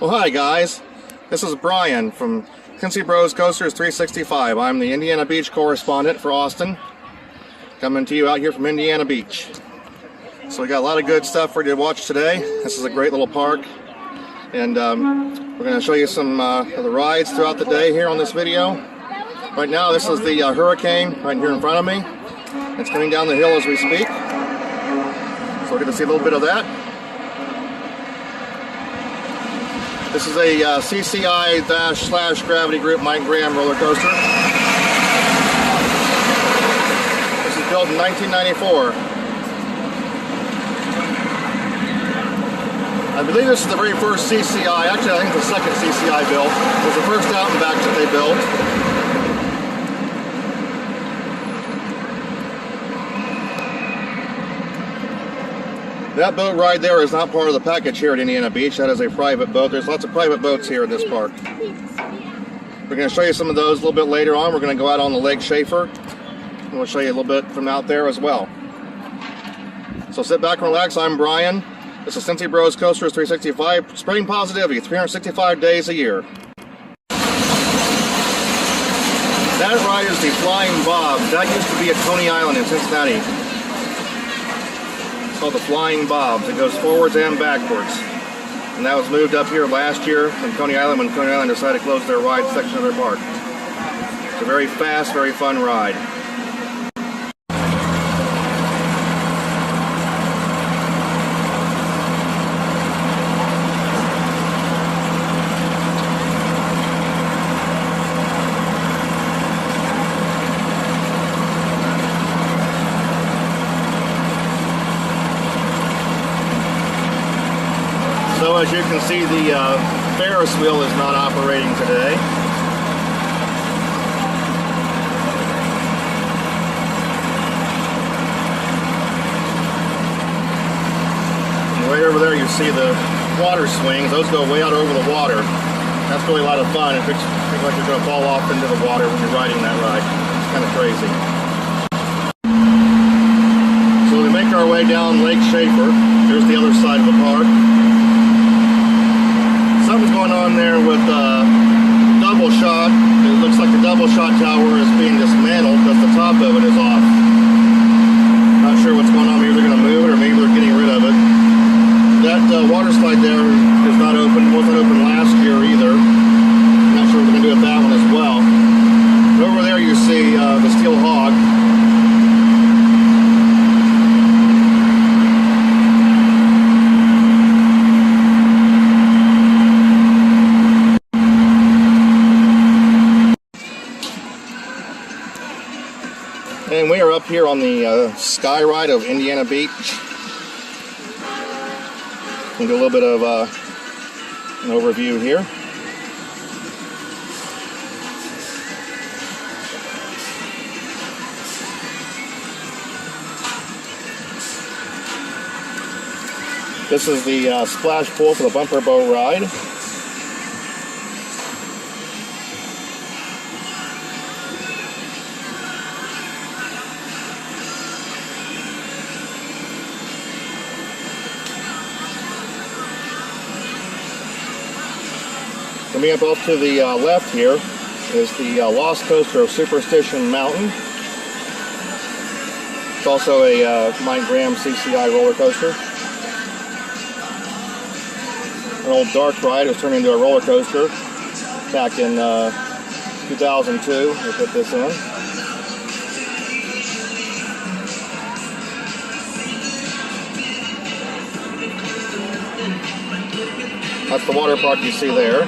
Well, hi guys, this is Brian from Cincy Bros Coasters 365. I'm the Indiana Beach correspondent for Austin, coming to you out here from Indiana Beach. So we got a lot of good stuff for you to watch today. This is a great little park, and we're going to show you some of the rides throughout the day here on this video. Right now this is the Hurricane right here in front of me. It's coming down the hill as we speak, so we're going to see a little bit of that. This is a CCI-/Gravity Group Mike Graham roller coaster. This is built in 1994. I believe this is the very first CCI, actually I think it's the second CCI built. It was the first out and back that they built. That boat ride there is not part of the package here at Indiana Beach. That is a private boat. There's lots of private boats here in this park. We're going to show you some of those a little bit later on. We're going to go out on the Lake Schaefer, and we'll show you a little bit from out there as well. So sit back and relax. I'm Brian. This is Cincy Bros Coasters 365, spreading positivity 365 days a year. That ride is the Flying Bob. That used to be at Coney Island in Cincinnati. Called the Flying Bobs. It goes forwards and backwards, and that was moved up here last year from Coney Island when Coney Island decided to close their ride section of their park. It's a very fast, very fun ride. So as you can see, the Ferris wheel is not operating today. And right over there you see the water swings. Those go way out over the water. That's really a lot of fun. It looks like you're going to fall off into the water when you're riding that ride. It's kind of crazy. So we make our way down Lake Schaefer. Here's the other side of the park. Something's going on there with double shot. It looks like the double shot tower is being dismantled because the top of it is off. Not sure what's going on. Maybe they're going to move it, or maybe they're getting rid of it. That water slide there is not open. Wasn't open last year either. Not sure what they're going to do with that one as well. But over there you see the Steel Hog. And we are up here on the Sky Ride of Indiana Beach. We'll do a little bit of an overview here. This is the splash pool for the bumper boat ride. Coming up off to the left here is the Lost Coaster of Superstition Mountain. It's also a Mike Graham CCI roller coaster. An old dark ride. It was turned into a roller coaster back in 2002. We put this in. That's the water park you see there.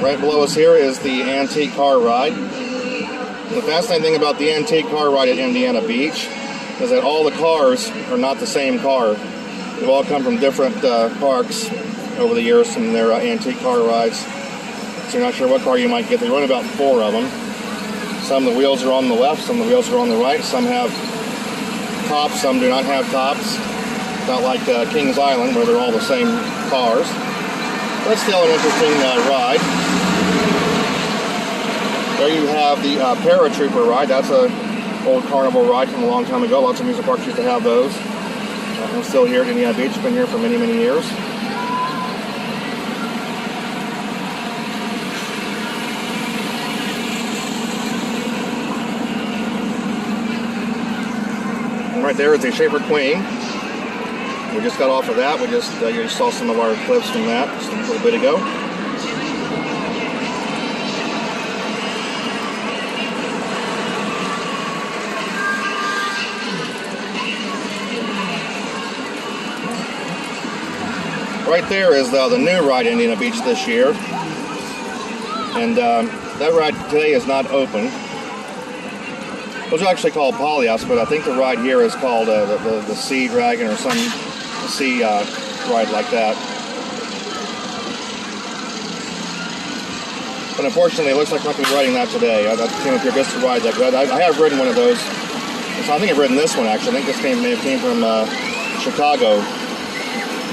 Right below us here is the Antique Car Ride. The fascinating thing about the Antique Car Ride at Indiana Beach is that all the cars are not the same car. They've all come from different parks over the years from their antique car rides. So you're not sure what car you might get. They run about 4 of them. Some of the wheels are on the left, some of the wheels are on the right. Some have tops, some do not have tops. Not like Kings Island where they're all the same cars. But still an interesting ride. There you have the Paratrooper Ride. That's an old carnival ride from a long time ago. Lots of music parks used to have those. I'm still here at Indiana Beach. Been here for many, many years. And right there is the Shaper Queen. We just got off of that. You just saw some of our clips from that just a little bit ago. Right there is the new ride in Indiana Beach this year, and that ride today is not open. It was actually called Polyas, but I think the ride here is called the Sea Dragon or some sea ride like that. But unfortunately, it looks like I'm not going to be riding that today. That came up here just to ride that. I have ridden one of those. So I think I've ridden this one actually. I think this may have came from Chicago.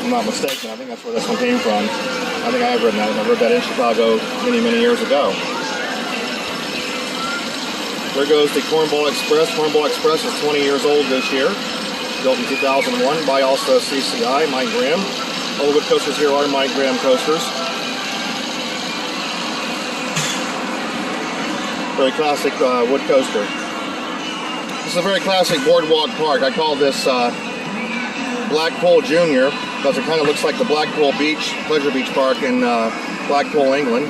If I'm not mistaken, I think that's where this one came from. I think I have ridden that. I rode that in Chicago many, many years ago. There goes the Cornball Express. Cornball Express is 20 years old this year. Built in 2001 by also CCI, Mike Graham. All the wood coasters here are Mike Graham coasters. Very classic wood coaster. This is a very classic boardwalk park. I call this Blackpool Junior because it kind of looks like the Blackpool Beach, Pleasure Beach Park in Blackpool, England.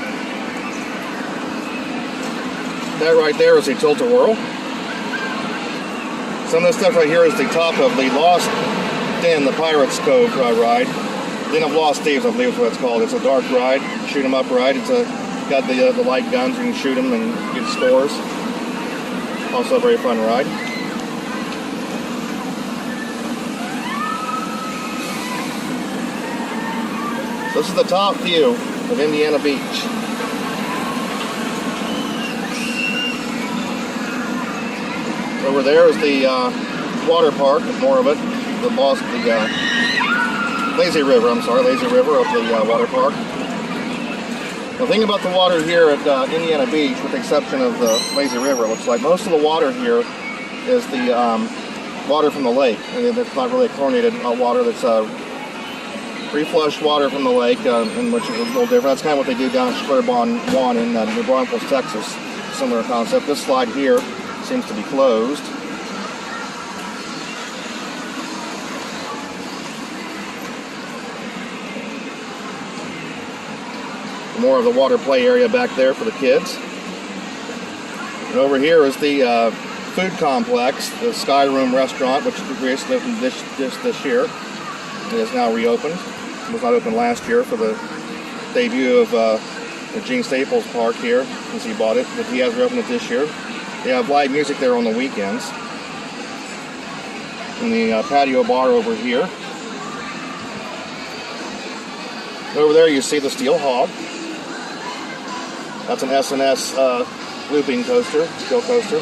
That right there is the Tilt-A-Whirl. Some of this stuff right here is the top of the Lost Den, the Pirates Cove ride. Den of Lost Thieves, I believe is what it's called. It's a dark ride, shoot 'em up ride. It's got the light guns, you can shoot them and get scores. Also a very fun ride. So this is the top view of Indiana Beach. Over there is the water park, more of it. The lazy river of the water park. The thing about the water here at Indiana Beach, with the exception of the lazy river, it looks like most of the water here is the water from the lake. It's not really chlorinated water. That's reflushed water from the lake, which is a little different. That's kind of what they do down at Schlitterbahn 1 in New Braunfels, Texas. Similar concept. This slide here seems to be closed. More of the water play area back there for the kids. And over here is the food complex, the Sky Room restaurant, which recently opened this year. It is now reopened. It was not open last year for the debut of the Gene Staples Park here, since he bought it, but he has reopened it this year. They have live music there on the weekends. And the patio bar over here. Over there you see the Steel Hog. That's an S&S looping coaster, steel coaster.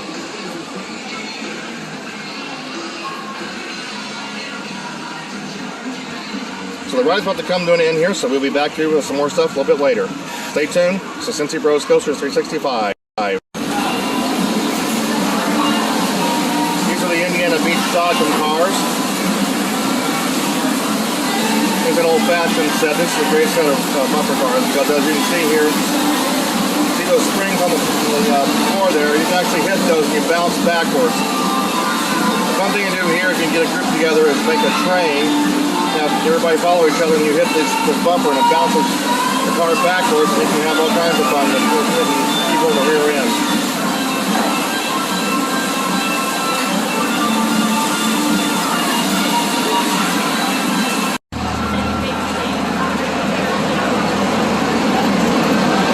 So the ride's about to come to an end here, so we'll be back here with some more stuff a little bit later. Stay tuned. It's the Cincy Bros Coasters 365. These are the Indiana Beach Dodgem cars. It's an old-fashioned set. This is a great set of bumper cars because, as you can see here, see those springs on the floor there. You can actually hit those and you bounce backwards. The fun thing to do here, if you can get a group together, is make a train. Have everybody follow each other and you hit this bumper and it bounces the car backwards, and you can have all kinds of fun with hitting people in the rear end.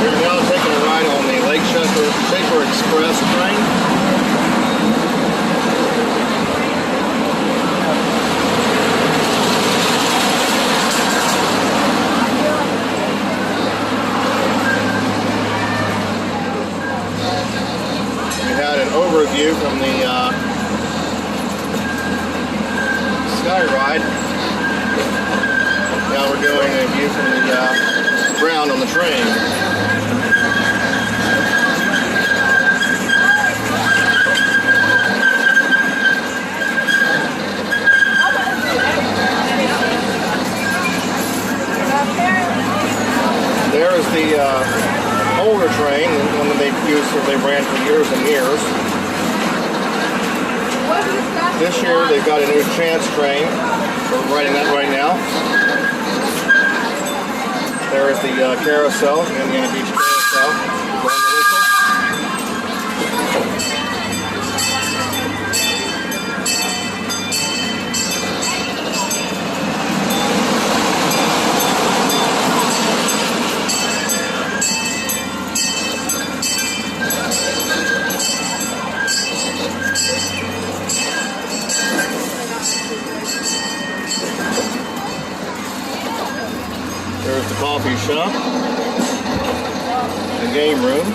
We're now taking a ride on the Lake Shaper Express train. Overview from the Sky Ride. Now we're doing a view from the ground on the train. the older train, one that they ran for years and years. This year they've got a new Chance train. We're riding that right now. There is the carousel, the Indiana Beach carousel. Going to whistle. There's the coffee shop, the game room.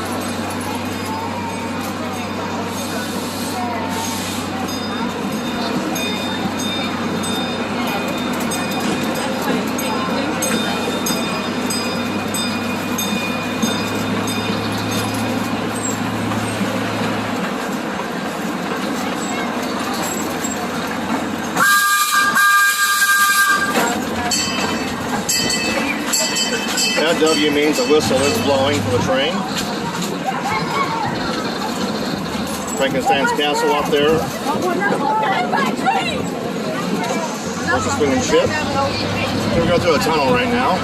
That W means a whistle is blowing for the train. Frankenstein's castle up there. There's a swinging ship. We're going through a tunnel right now.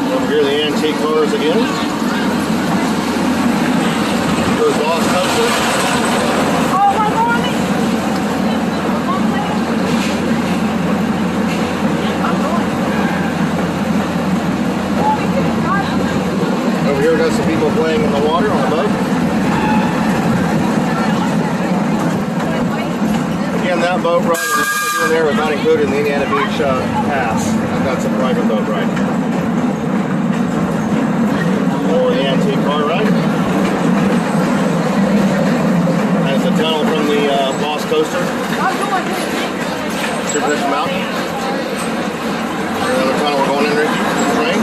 Over here, the antique cars again. There's Lost Coaster. Over here, got some people playing in the water on a boat. Again, that boat ride we're doing there is not included in the Indiana Beach pass. That's a private boat ride. Or the antique car ride. There's the tunnel from the Lost Coaster. Super Mountain. Another tunnel we're going in there. Train.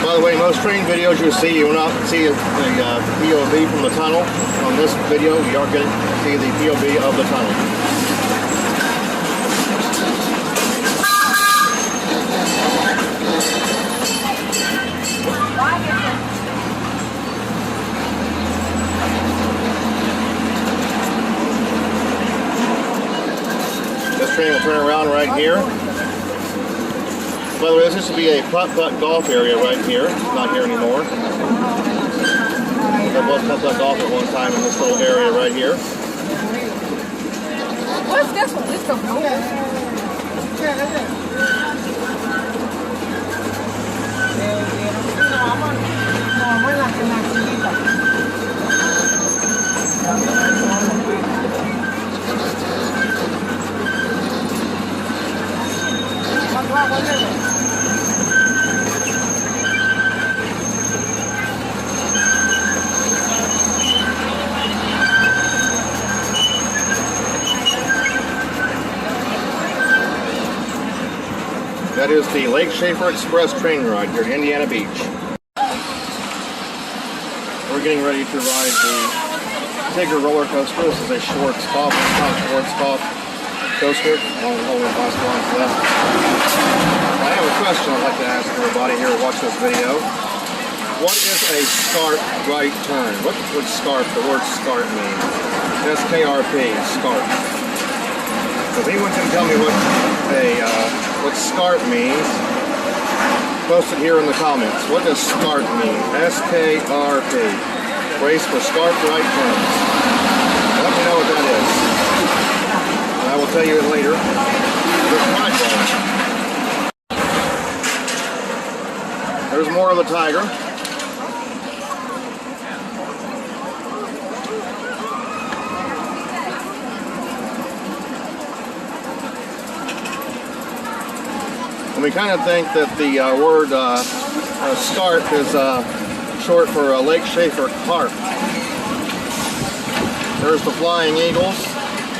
By the way, most train videos you see, you will not see the POV from the tunnel. On this video, you are going to see the POV of the tunnel. This train will turn around right here. By the way, this used to be a putt-putt golf area right here. It's not here anymore. There was putt-putt golf at one time in this little area right here. What's this one? This the blue. That is the Lake Schaefer Express train ride here at Indiana Beach. We're getting ready to ride the Tigger roller coaster. This is a Schwarzkopf coaster. Only last one's left. I have a question I'd like to ask everybody here who watch this video. What is a scarp right turn? What would scarp, the word scarp mean? S-K-R-P, scarp. So if anyone can tell me what scarp means, post it here in the comments. What does scarp mean? S-K-R-P. Brace for scarp right turns. Let me know what that is. And I will tell you later. There's more of the Tiger. We kind of think that the word scarp is short for Lake Schaefer carp. There's the Flying Eagles.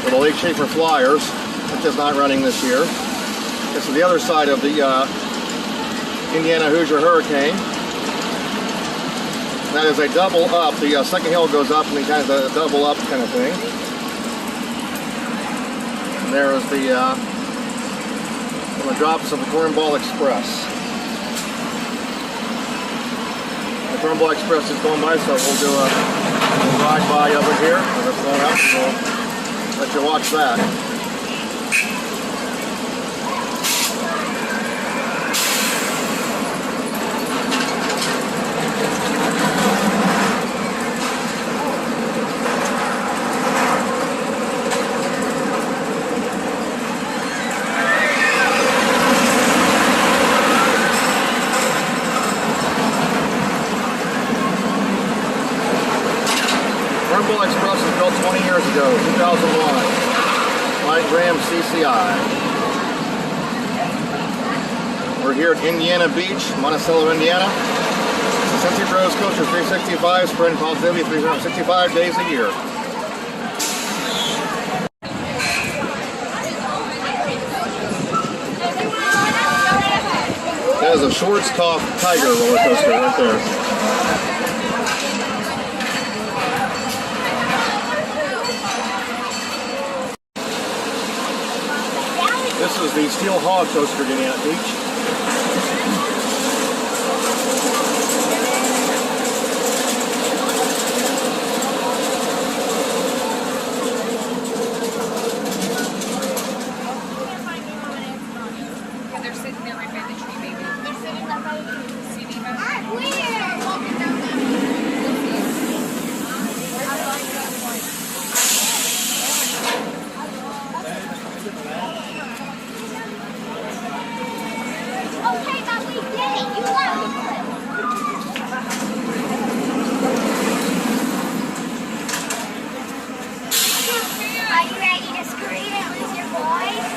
for the Lake Schaefer Flyers, which is not running this year. This is the other side of the Indiana Hoosier Hurricane. That is a double up. The second hill goes up and then kind of a double up kind of thing. And there is the drops of the Cornball Express. The Cornball Express is going by, so we'll do a ride by over here. As it's going up, so we'll let you watch that. Cornball Express was built 20 years ago, 2001, by Graham CCI. We're here at Indiana Beach, Monticello, Indiana. Cincy Bros Coaster 365, spreading positivity 365 days a year. That is a Schwarzkopf Tiger roller coaster right there. This is the Steel Hog coaster at Indiana Beach. They're sitting there right by the tree, baby. They're sitting there by the tree. See me, baby? Walking down that Okay, but we did it. You love it. Are you ready to scream and lose your voice?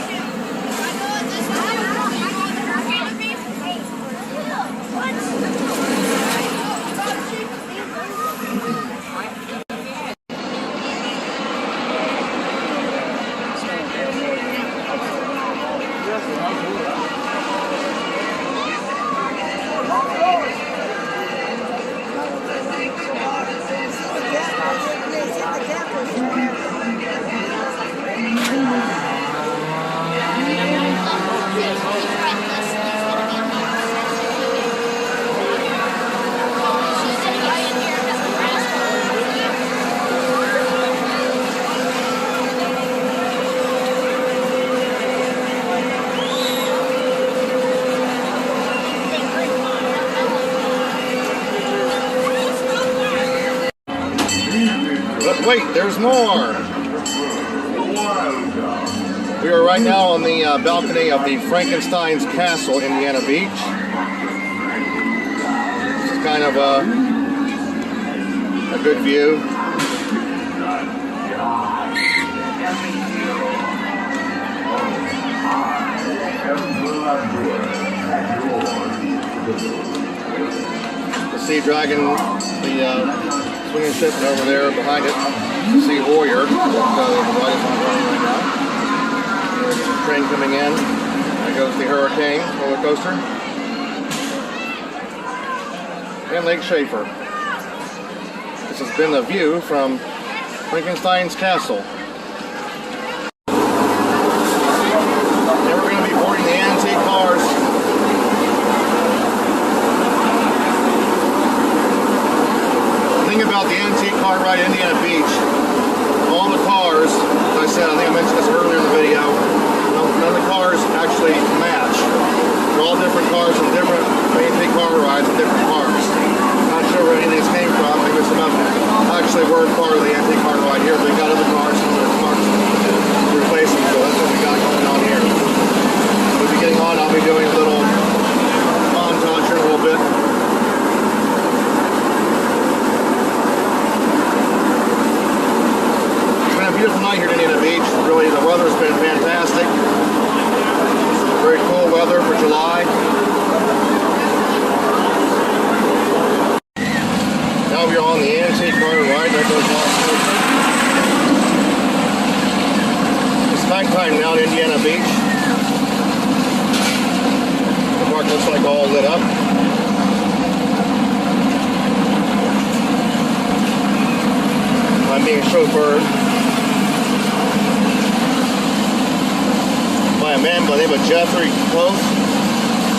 But wait, there's more! We are right now on the balcony of the Frankenstein's Castle, Indiana Beach. This is kind of a good view. The Sea Dragon, the swinging ship over there behind it. You see Warrior, the ride is not running right now. There's a train coming in. There goes the Hurricane roller coaster. And Lake Schaefer. This has been the view from Frankenstein's Castle. Now we're going to be boarding the antique cars. The thing about the antique car ride at Indiana Beach, all the cars, as I said, I think I mentioned this earlier in the video, none of the cars actually match. They're all different cars from different antique car rides and different parks. Not sure where any of these came from. Maybe some of them actually were part of the antique car ride here. They got other cars and other cars to replace them, so that's what we got going on here. We'll be getting on. I'll be doing a little montage here in a little bit. A beautiful night here at Indiana Beach. Really, the weather's been fantastic. Very cool weather for July. Now we're on the antique car ride. There goes Lost Coaster. nighttime now in Indiana Beach. The park looks like all lit up. I'm being chauffeured by a man by the name of Jeffrey Close.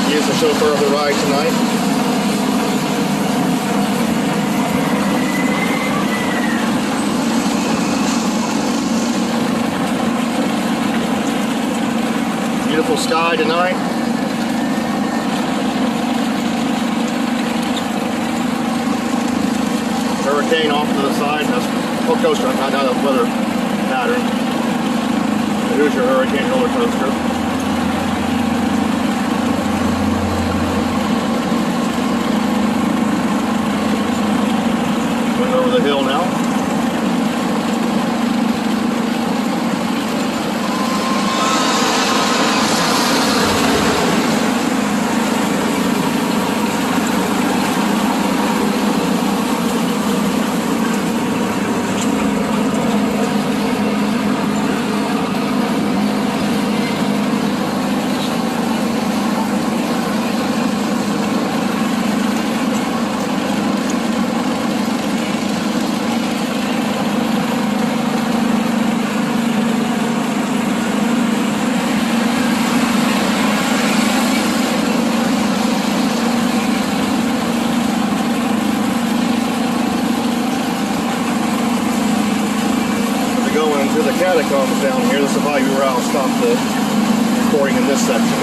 He is the chauffeur of the ride tonight. Beautiful sky tonight. Hurricane off to the side. That's roller coaster, not a weather pattern. Here's your hurricane roller coaster. Going over the hill now. Into the catacombs down here. This is probably where I'll stop the recording in this section.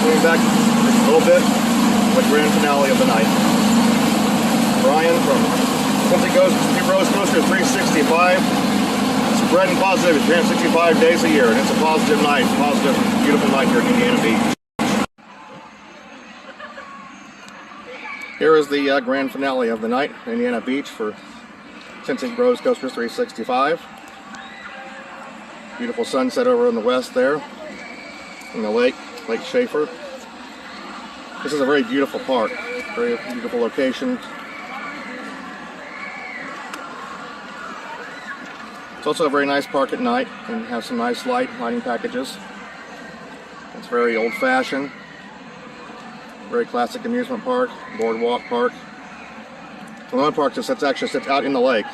Going back just a little bit, the grand finale of the night. Brian from Rose Coaster 365, spreading positivity 365 days a year, and it's a positive night, positive, beautiful night here in Indiana Beach. Here is the grand finale of the night, Indiana Beach for Cincy Rose Coaster 365. Beautiful sunset over in the west there, in the Lake Schaefer. This is a very beautiful park, very beautiful location. It's also a very nice park at night and has some nice lighting packages. It's very old-fashioned, very classic amusement park, boardwalk park. One of the parks that's actually sits out in the lake.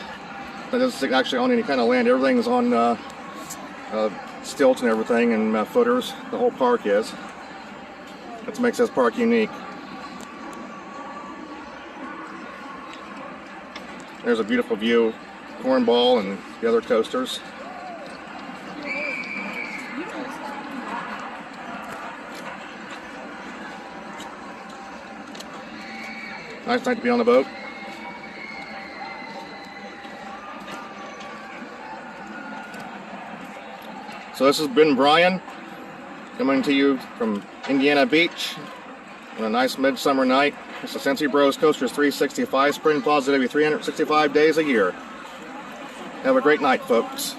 It doesn't actually on any kind of land. Everything's on stilts and everything, and footers. The whole park is. That makes this park unique. There's a beautiful view, Cornball and the other coasters. Nice night to be on the boat. So this has been Brian, coming to you from Indiana Beach on a nice midsummer night. This is Cincy Bros Coasters 365, spreading positivity 365 days a year. Have a great night, folks.